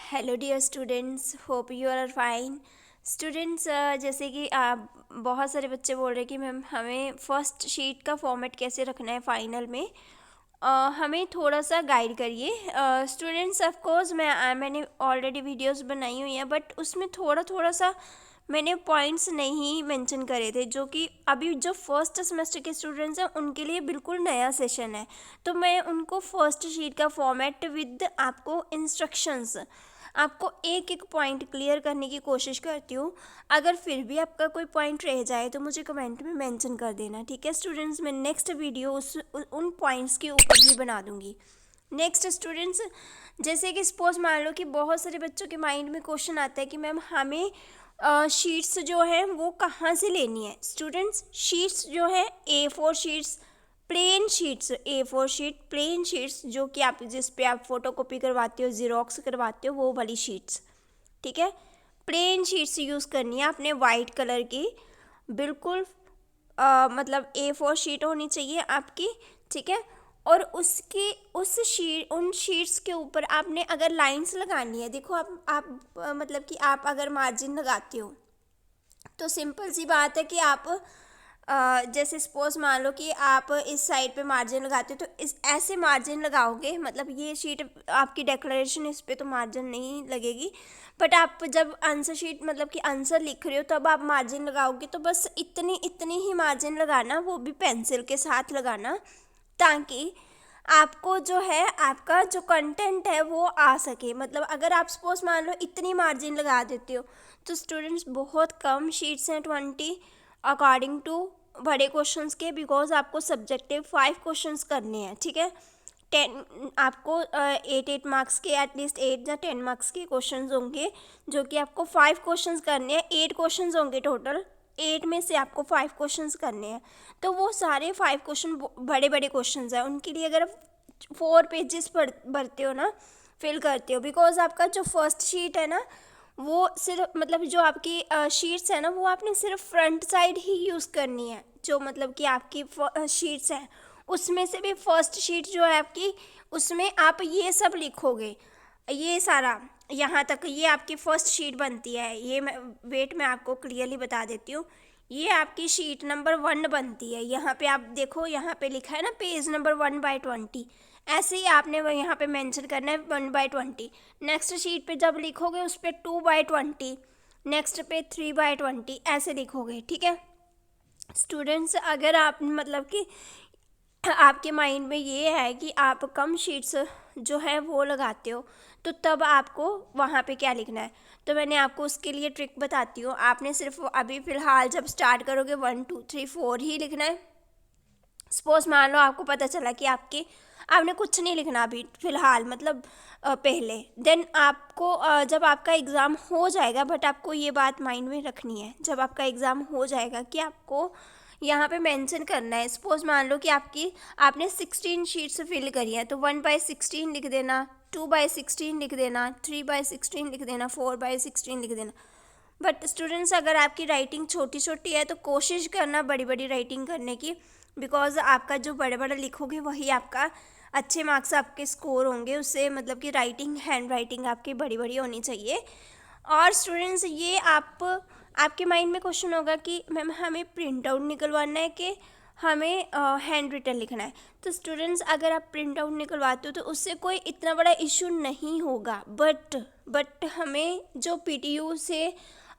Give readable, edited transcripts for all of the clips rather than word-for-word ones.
Hello dear students, hope you are fine. Students, जैसे कि आप बहुत सारे बच्चे बोल रहे हैं कि मैम हमें फर्स्ट शीट का फॉर्मेट कैसे रखना है फाइनल में। हमें थोड़ा सा गाइड करिए। स्टूडेंट्स, ऑफ कोर्स मैंने ऑलरेडी वीडियोस बनाई हुई हैं, बट उसमें थोड़ा थोड़ा सा मैंने पॉइंट्स नहीं मेंशन करे थे, जो कि अभी जो फर्स्ट सेमेस्टर के स्टूडेंट्स हैं उनके लिए बिल्कुल नया सेशन है। तो मैं उनको फर्स्ट शीट का फॉर्मेट विद आपको इंस्ट्रक्शंस, आपको एक एक पॉइंट क्लियर करने की कोशिश करती हूँ। अगर फिर भी आपका कोई पॉइंट रह जाए तो मुझे कमेंट में मेंशन कर देना, ठीक है स्टूडेंट्स। मैं नेक्स्ट वीडियो उन पॉइंट्स के ऊपर भी बना दूँगी। नेक्स्ट स्टूडेंट्स, जैसे कि सपोज मान लो कि बहुत सारे बच्चों के माइंड में क्वेश्चन आता है कि मैम हमें शीट्स जो है वो कहाँ से लेनी है। स्टूडेंट्स, शीट्स जो है A4 sheets, plain sheets, A4 sheet plain sheets, जो कि आप जिस पे आप फोटो कॉपी करवाते हो, ज़ीरोक्स करवाते हो, वो वाली शीट्स, ठीक है। प्लेन शीट्स यूज़ करनी है आपने, वाइट कलर की, बिल्कुल मतलब A4 शीट होनी चाहिए आपकी, ठीक है। और उसकी उन शीट्स के ऊपर आपने अगर लाइंस लगानी है, देखो आप मतलब कि आप अगर मार्जिन लगाते हो तो सिंपल सी बात है कि आप जैसे सपोज मान लो कि आप इस साइड पे मार्जिन लगाते हो, तो इस ऐसे मार्जिन लगाओगे, मतलब ये शीट आपकी डेक्लेरेशन, इस पे तो मार्जिन नहीं लगेगी, बट आप जब आंसर शीट मतलब कि आंसर लिख रहे हो तब आप मार्जिन लगाओगे, तो बस इतनी इतनी ही मार्जिन लगाना, वो भी पेंसिल के साथ लगाना, ताकि आपको जो है आपका जो कंटेंट है वो आ सके। मतलब अगर आप सपोज मान लो इतनी मार्जिन लगा देते हो तो स्टूडेंट्स बहुत कम शीट्स हैं 20 अकॉर्डिंग टू बड़े क्वेश्चंस के, बिकॉज आपको सब्जेक्टिव 5 क्वेश्चंस करने हैं, ठीक है। 10 आपको 8 मार्क्स के, एटलीस्ट 8 या 10 मार्क्स के क्वेश्चंस होंगे, जो कि आपको 5 क्वेश्चंस करने हैं। 8 क्वेश्चंस होंगे टोटल, 8 में से आपको 5 क्वेश्चंस करने हैं। तो वो सारे 5 क्वेश्चन बड़े बड़े क्वेश्चंस हैं, उनके लिए अगर आप 4 पेजेस भरते हो ना, फिल करते हो, बिकॉज आपका जो फर्स्ट शीट है ना, वो सिर्फ मतलब जो आपकी शीट्स है ना, वो आपने सिर्फ फ्रंट साइड ही यूज़ करनी है। जो मतलब कि आपकी शीट्स हैं उसमें से भी फर्स्ट शीट जो है आपकी, उसमें आप ये सब लिखोगे, ये सारा यहाँ तक, ये आपकी फर्स्ट शीट बनती है। ये मैं आपको क्लियरली बता देती हूँ, ये आपकी शीट नंबर 1 बनती है। यहाँ पे आप देखो, यहाँ पे लिखा है ना पेज नंबर 1/20, ऐसे ही आपने वो यहाँ पे मेंशन करना है 1/20। नेक्स्ट शीट पे जब लिखोगे उस पर 2/20, नेक्स्ट पे 3/20, ऐसे लिखोगे, ठीक है स्टूडेंट्स। अगर आप मतलब कि आपके माइंड में ये है कि आप कम शीट्स जो है वो लगाते हो, तो तब आपको वहाँ पे क्या लिखना है, तो मैंने आपको उसके लिए ट्रिक बताती हूँ। आपने सिर्फ अभी फ़िलहाल जब स्टार्ट करोगे 1 2 3 4 ही लिखना है। सपोज मान लो आपको पता चला कि आपने कुछ नहीं लिखना अभी फ़िलहाल, मतलब पहले, देन आपको जब आपका एग्ज़ाम हो जाएगा, बट आपको ये बात माइंड में रखनी है, जब आपका एग्ज़ाम हो जाएगा कि आपको यहाँ पे मेंशन करना है। सपोज मान लो कि आपने 16 शीट्स फिल करी हैं, तो 1/16 लिख देना, 2/16 लिख देना, 3/16 लिख देना, 4/16 लिख देना। बट स्टूडेंट्स, अगर आपकी राइटिंग छोटी छोटी है तो कोशिश करना बड़ी बड़ी राइटिंग करने की, बिकॉज आपका जो बड़े बड़े लिखोगे वही आपका अच्छे मार्क्स आपके स्कोर होंगे उससे, मतलब कि राइटिंग, हैंड राइटिंग आपकी बड़ी बड़ी होनी चाहिए। और स्टूडेंट्स, ये आपके माइंड में क्वेश्चन होगा कि मैम हमें प्रिंट आउट निकलवाना है कि हमें हैंड रिटन लिखना है। तो स्टूडेंट्स, अगर आप प्रिंट आउट निकलवाते हो तो उससे कोई इतना बड़ा इशू नहीं होगा, बट हमें जो पीटीयू से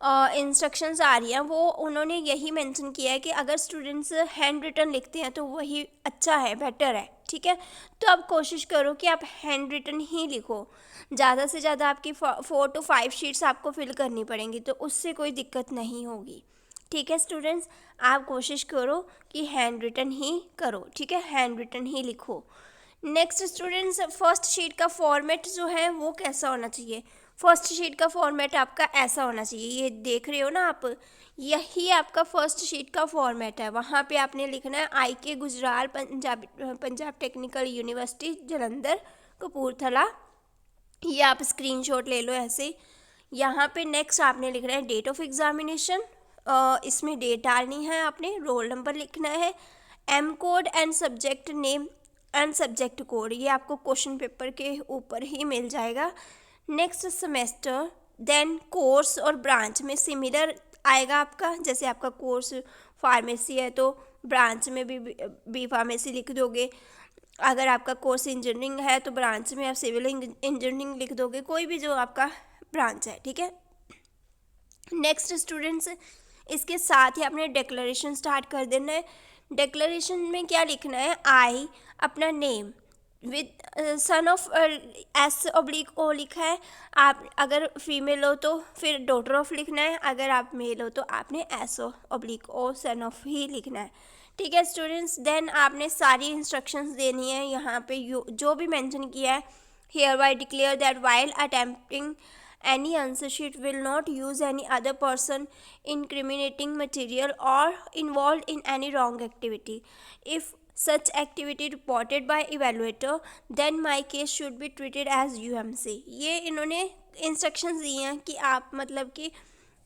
इंस्ट्रक्शंस आ रही हैं वो उन्होंने यही मेंशन किया है कि अगर स्टूडेंट्स हैंड रिटन लिखते हैं तो वही अच्छा है, बेटर है, ठीक है। तो आप कोशिश करो कि आप हैंड रिटन ही लिखो। ज़्यादा से ज़्यादा आपकी 4 to 5 शीट्स आपको फिल करनी पड़ेंगी, तो उससे कोई दिक्कत नहीं होगी, ठीक है स्टूडेंट्स। आप कोशिश करो कि हैंड रिटन ही करो, ठीक है, हैंड रिटन ही लिखो। नेक्स्ट स्टूडेंट्स, फर्स्ट शीट का फॉर्मेट जो है वो कैसा होना चाहिए। फर्स्ट शीट का फॉर्मेट आपका ऐसा होना चाहिए, ये देख रहे हो ना आप, यही आपका फर्स्ट शीट का फॉर्मेट है। वहाँ पे आपने लिखना है IK Gujral Punjab technical university Jalandhar Kapurthala, ये आप स्क्रीनशॉट ले लो ऐसे। यहाँ पे नेक्स्ट आपने लिखना है डेट ऑफ एग्जामिनेशन, इसमें डेट डालनी है, आपने रोल नंबर लिखना है, M code and subject name and subject code, ये आपको क्वेश्चन पेपर के ऊपर ही मिल जाएगा। नेक्स्ट सेमेस्टर, देन कोर्स और ब्रांच में सिमिलर आएगा आपका। जैसे आपका कोर्स फार्मेसी है तो ब्रांच में भी बी फार्मेसी लिख दोगे। अगर आपका कोर्स इंजीनियरिंग है तो ब्रांच में आप सिविल इंजीनियरिंग लिख दोगे, कोई भी जो आपका ब्रांच है, ठीक है। नेक्स्ट स्टूडेंट्स, इसके साथ ही आपने डिक्लेरेशन स्टार्ट कर देना है। डिक्लेरेशन में क्या लिखना है? आई अपना name with son of S/O लिखा है। आप अगर फीमेल हो तो फिर डॉटर ऑफ लिखना है, अगर आप मेल हो तो आपने S/O सन ऑफ ही लिखना है, ठीक है स्टूडेंट्स। देन आपने सारी इंस्ट्रक्शंस देनी है यहाँ पे जो भी मेंशन किया है। Here bye declare that while attempting any answer sheet will not use any other person incriminating material or involved in any wrong activity. If such activity reported by evaluator, then my case should be treated as UMC. ये इन्होंने instructions दी हैं कि आप मतलब कि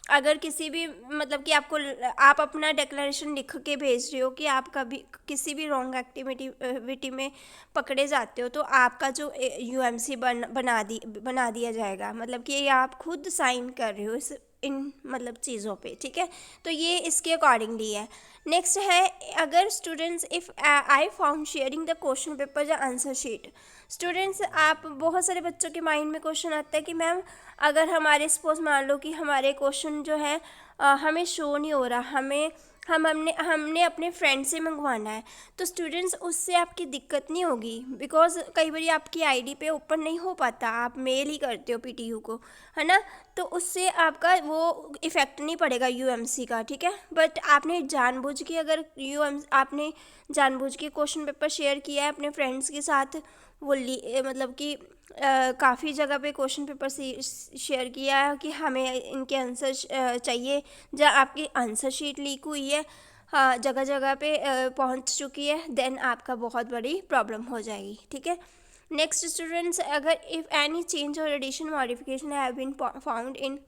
अगर किसी भी मतलब कि आप अपना डिक्लेरेशन लिख के भेज रहे हो कि आप कभी किसी भी रॉन्ग एक्टिविटी में पकड़े जाते हो तो आपका जो UMC बना दिया जाएगा। मतलब कि ये आप खुद साइन कर रहे हो इन मतलब चीज़ों पे, ठीक है। तो ये इसके अकॉर्डिंगली है। नेक्स्ट है, अगर students if I found sharing the question paper या आंसर शीट। स्टूडेंट्स, आप बहुत सारे बच्चों के माइंड में क्वेश्चन आता है कि मैम अगर हमारे सपोज मान लो कि हमारे क्वेश्चन जो है हमें शो नहीं हो रहा, हमने अपने फ्रेंड से मंगवाना है, तो स्टूडेंट्स उससे आपकी दिक्कत नहीं होगी, बिकॉज कई बार आपकी आईडी पे ओपन नहीं हो पाता, आप मेल ही करते हो PTU को, है ना। तो उससे आपका वो इफ़ेक्ट नहीं पड़ेगा UMC का, ठीक है। बट आपने जानबूझ के अगर आपने जानबूझ के क्वेश्चन पेपर शेयर किया है अपने फ्रेंड्स के साथ, वो मतलब कि काफ़ी जगह पे क्वेश्चन पेपर शेयर किया है कि हमें इनके आंसर चाहिए, जब आपकी आंसर शीट लीक हुई है, हाँ जगह जगह पे पहुंच चुकी है, देन आपका बहुत बड़ी प्रॉब्लम हो जाएगी, ठीक है। नेक्स्ट स्टूडेंट्स, अगर इफ़ एनी चेंज और addition modification have been found in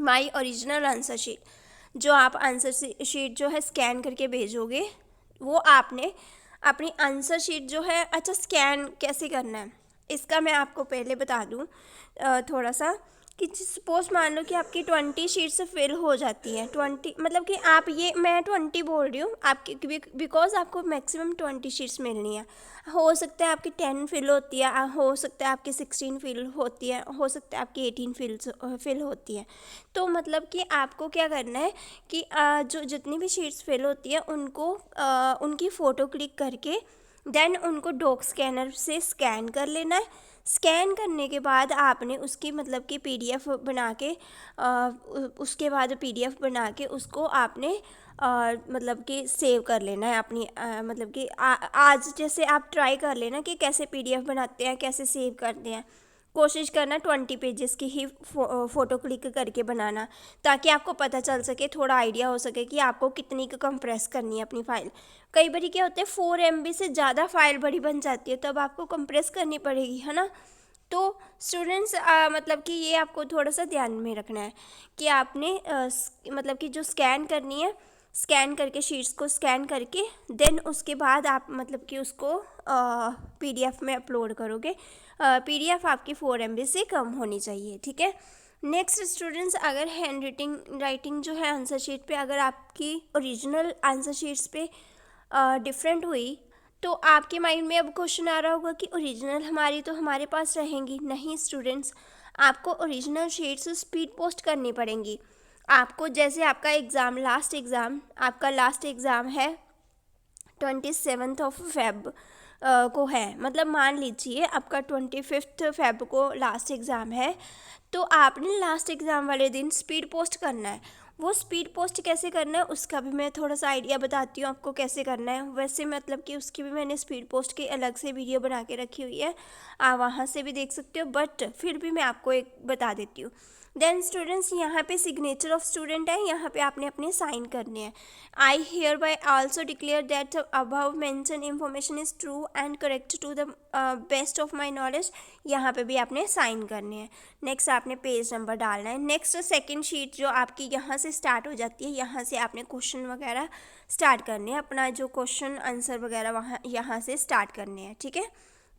my original answer sheet, जो आप आंसर शीट जो है स्कैन करके भेजोगे, वो आपने अपनी आंसर शीट जो है, अच्छा स्कैन कैसे करना है इसका मैं आपको पहले बता दूं थोड़ा सा, कि सपोज मान लो कि आपकी 20 शीट्स फिल हो जाती हैं। 20 मतलब कि आप ये मैं 20 बोल रही हूँ आपकी, बिकॉज आपको मैक्सिमम 20 शीट्स मिलनी है। हो सकता है आपकी 10 फिल होती है, हो सकता है आपकी 16 फिल होती है, हो सकता है आपकी 18 फिल होती है। तो मतलब कि आपको क्या करना है कि जो जितनी भी शीट्स फिल होती है उनको उनकी फ़ोटो क्लिक करके देन उनको डॉक स्कैनर से स्कैन कर लेना है। स्कैन करने के बाद आपने उसकी मतलब कि PDF बना के उसके बाद PDF बना के उसको आपने मतलब कि सेव कर लेना है अपनी मतलब कि आज जैसे आप ट्राई कर लेना कि कैसे PDF बनाते हैं, कैसे सेव करते हैं। कोशिश करना 20 पेजेस की ही फ़ोटो क्लिक करके बनाना, ताकि आपको पता चल सके, थोड़ा आइडिया हो सके कि आपको कितनी कंप्रेस करनी है अपनी फ़ाइल। कई बार क्या होता है 4 MB से ज़्यादा फाइल बड़ी बन जाती है, तब आपको कंप्रेस करनी पड़ेगी, है ना। तो स्टूडेंट्स मतलब कि ये आपको थोड़ा सा ध्यान में रखना है कि आपने मतलब कि जो स्कैन करनी है, स्कैन करके शीट्स को स्कैन करके देन उसके बाद आप मतलब कि उसको PDF में अपलोड करोगे। PDF आपकी 4 MB से कम होनी चाहिए, ठीक है। नेक्स्ट स्टूडेंट्स, अगर हैंड राइटिंग जो है आंसर शीट पे अगर आपकी ओरिजिनल आंसर शीट्स पे डिफरेंट हुई, तो आपके माइंड में अब क्वेश्चन आ रहा होगा कि ओरिजिनल हमारी तो हमारे पास रहेंगी। नहीं स्टूडेंट्स, आपको ओरिजिनल शीट्स स्पीड पोस्ट करनी पड़ेंगी। आपको जैसे आपका आपका लास्ट एग्ज़ाम है 27 Feb को है, मतलब मान लीजिए आपका 25 Feb को लास्ट एग्ज़ाम है, तो आपने लास्ट एग्ज़ाम वाले दिन स्पीड पोस्ट करना है। वो स्पीड पोस्ट कैसे करना है उसका भी मैं थोड़ा सा आइडिया बताती हूँ आपको कैसे करना है। वैसे मतलब कि उसकी भी मैंने स्पीड पोस्ट की अलग से वीडियो बना के रखी हुई है, आप वहाँ से भी देख सकते हो, बट फिर भी मैं आपको एक बता देती हूँ। देन स्टूडेंट्स, यहाँ पे सिग्नेचर ऑफ स्टूडेंट है, यहाँ पे आपने अपने साइन करने हैं। I hereby also declare that above mention information is true and correct to the best of my knowledge, यहाँ पे भी आपने साइन करने हैं। नेक्स्ट आपने पेज नंबर डालना है। नेक्स्ट सेकंड शीट जो आपकी यहाँ से स्टार्ट हो जाती है, यहाँ से आपने क्वेश्चन वगैरह स्टार्ट करने हैं, अपना जो क्वेश्चन आंसर वगैरह वहाँ यहाँ से स्टार्ट करने हैं, ठीक है।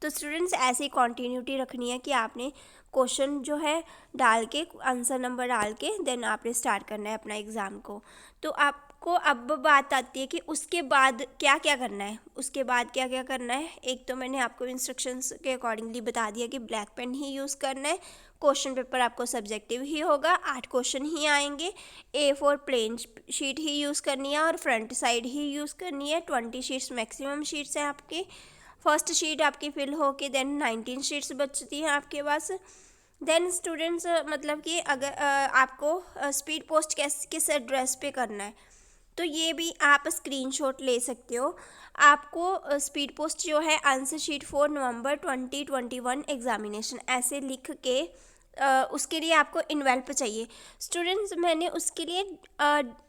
तो स्टूडेंट्स ऐसी कॉन्टीन्यूटी रखनी है कि आपने क्वेश्चन जो है डाल के, आंसर नंबर डाल के देन आपने स्टार्ट करना है अपना एग्ज़ाम को। तो आपको अब बात आती है कि उसके बाद क्या क्या करना है। उसके बाद क्या क्या करना है, एक तो मैंने आपको इंस्ट्रक्शंस के अकॉर्डिंगली बता दिया कि ब्लैक पेन ही यूज़ करना है। क्वेश्चन पेपर आपको सब्जेक्टिव ही होगा, 8 क्वेश्चन ही आएंगे। A4 प्लेन शीट ही यूज़ करनी है और फ्रंट साइड ही यूज़ करनी है। 20 शीट्स मैक्सिमम शीट्स हैं आपकी। फर्स्ट शीट आपकी फिल होके देन 19 शीट्स बचती हैं आपके पास। देन स्टूडेंट्स मतलब कि अगर आपको स्पीड पोस्ट किस एड्रेस पे करना है, तो ये भी आप स्क्रीनशॉट ले सकते हो। आपको स्पीड पोस्ट जो है answer sheet for November 2021 examination ऐसे लिख के उसके लिए आपको इन्वेल्प चाहिए। स्टूडेंट्स मैंने उसके लिए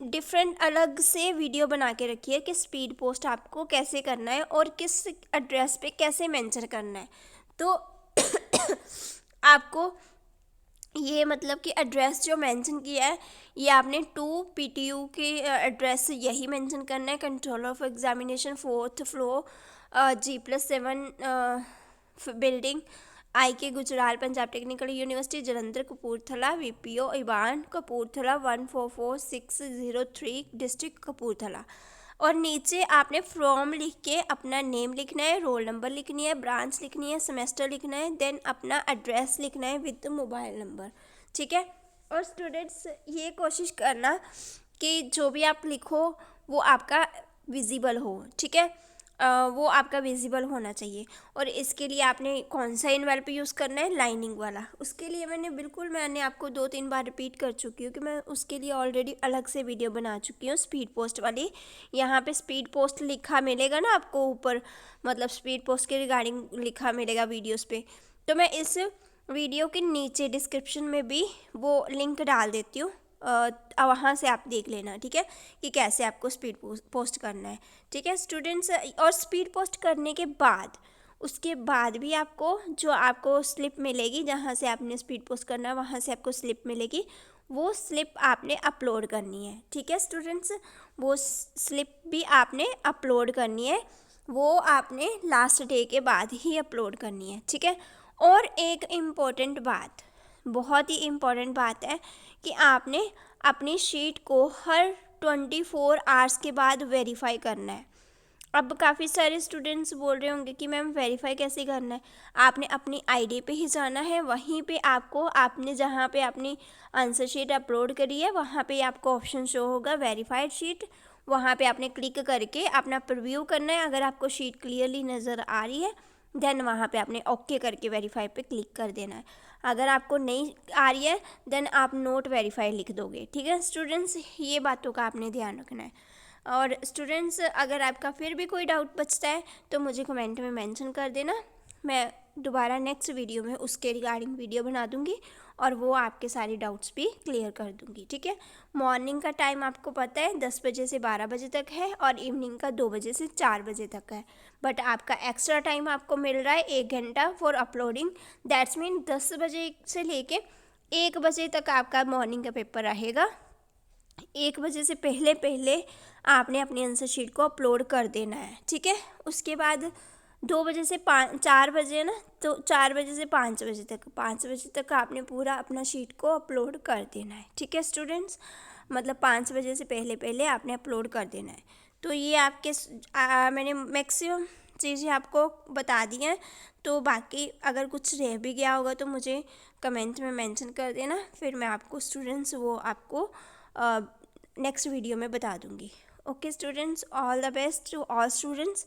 डिफरेंट अलग से वीडियो बना के रखी है कि स्पीड पोस्ट आपको कैसे करना है और किस एड्रेस पे कैसे मेंशन करना है। तो आपको ये मतलब कि एड्रेस जो मेंशन किया है ये आपने 2 PTU के एड्रेस यही मेंशन करना है। Control of examination 4th floor G+7 building IK Gujral Punjab technical university Jalandhar Kapurthala VPO Ibban Kapurthala 144603 district Kapurthala. और नीचे आपने फ्रॉम लिख के अपना नेम लिखना है, रोल नंबर लिखनी है, ब्रांच लिखनी है, सेमेस्टर लिखना है, देन अपना एड्रेस लिखना है विद मोबाइल नंबर। ठीक है। और स्टूडेंट्स ये कोशिश करना कि जो भी आप लिखो वो आपका विजिबल हो। ठीक है, वो आपका विजिबल होना चाहिए। और इसके लिए आपने कौन सा इन्वेल्प यूज़ करना है, लाइनिंग वाला। उसके लिए मैंने आपको 2-3 बार रिपीट कर चुकी हूँ कि मैं उसके लिए ऑलरेडी अलग से वीडियो बना चुकी हूँ स्पीड पोस्ट वाली। यहाँ पे स्पीड पोस्ट लिखा मिलेगा ना आपको ऊपर, मतलब स्पीड पोस्ट के रिगार्डिंग लिखा मिलेगा वीडियोस पे। तो मैं इस वीडियो के नीचे डिस्क्रिप्शन में भी वो लिंक डाल देती हूँ, वहाँ से आप देख लेना। ठीक है, कि कैसे आपको स्पीड पोस्ट करना है। ठीक है स्टूडेंट्स, और स्पीड पोस्ट करने के बाद उसके बाद भी आपको जो आपको स्लिप मिलेगी, जहाँ से आपने स्पीड पोस्ट करना है वहाँ से आपको स्लिप मिलेगी, वो स्लिप आपने अपलोड करनी है। ठीक है स्टूडेंट्स, वो स्लिप भी आपने अपलोड करनी है, वो आपने लास्ट डे के बाद ही अपलोड करनी है। ठीक है। और एक इम्पोर्टेंट बात, बहुत ही इम्पोर्टेंट बात है कि आपने अपनी शीट को हर 24 आवर्स के बाद वेरीफाई करना है। अब काफ़ी सारे स्टूडेंट्स बोल रहे होंगे कि मैम वेरीफाई कैसे करना है। आपने अपनी आईडी पे ही जाना है, वहीं पे आपको आपने जहाँ पे अपनी आंसर शीट अपलोड करी है वहाँ पे आपको ऑप्शन शो होगा वेरीफाइड शीट। वहाँ पे आपने क्लिक करके अपना प्रीव्यू करना है। अगर आपको शीट क्लियरली नज़र आ रही है देन वहाँ पे आपने ओके करके वेरीफाई पे क्लिक कर देना है। अगर आपको नहीं आ रही है देन आप नोट वेरीफाई लिख दोगे। ठीक है स्टूडेंट्स, ये बातों का आपने ध्यान रखना है। और स्टूडेंट्स अगर आपका फिर भी कोई डाउट बचता है तो मुझे कमेंट में मेंशन कर देना, मैं दोबारा नेक्स्ट वीडियो में उसके रिगार्डिंग वीडियो बना दूंगी और वो आपके सारे डाउट्स भी क्लियर कर दूंगी। ठीक है, मॉर्निंग का टाइम आपको पता है 10 बजे से 12 बजे तक है और इवनिंग का 2 बजे से 4 बजे तक है। बट आपका एक्स्ट्रा टाइम आपको मिल रहा है 1 घंटा फॉर अपलोडिंग। दैट्स मीन 10 बजे से लेके 1 बजे तक आपका मॉर्निंग का पेपर रहेगा। 1 बजे से पहले आपने अपनी आंसर शीट को अपलोड कर देना है। ठीक है, उसके बाद 2 बजे से 4 बजे ना, तो 4 बजे से 5 बजे तक आपने पूरा अपना शीट को अपलोड कर देना है। ठीक है स्टूडेंट्स, मतलब 5 बजे से पहले आपने अपलोड कर देना है। तो ये आपके मैंने मैक्सिमम चीज़ें आपको बता दी हैं। तो बाकी अगर कुछ रह भी गया होगा तो मुझे कमेंट में मेंशन कर देना, फिर मैं आपको स्टूडेंट्स वो आपको नेक्स्ट वीडियो में बता दूंगी। Okay students, all the best to all students.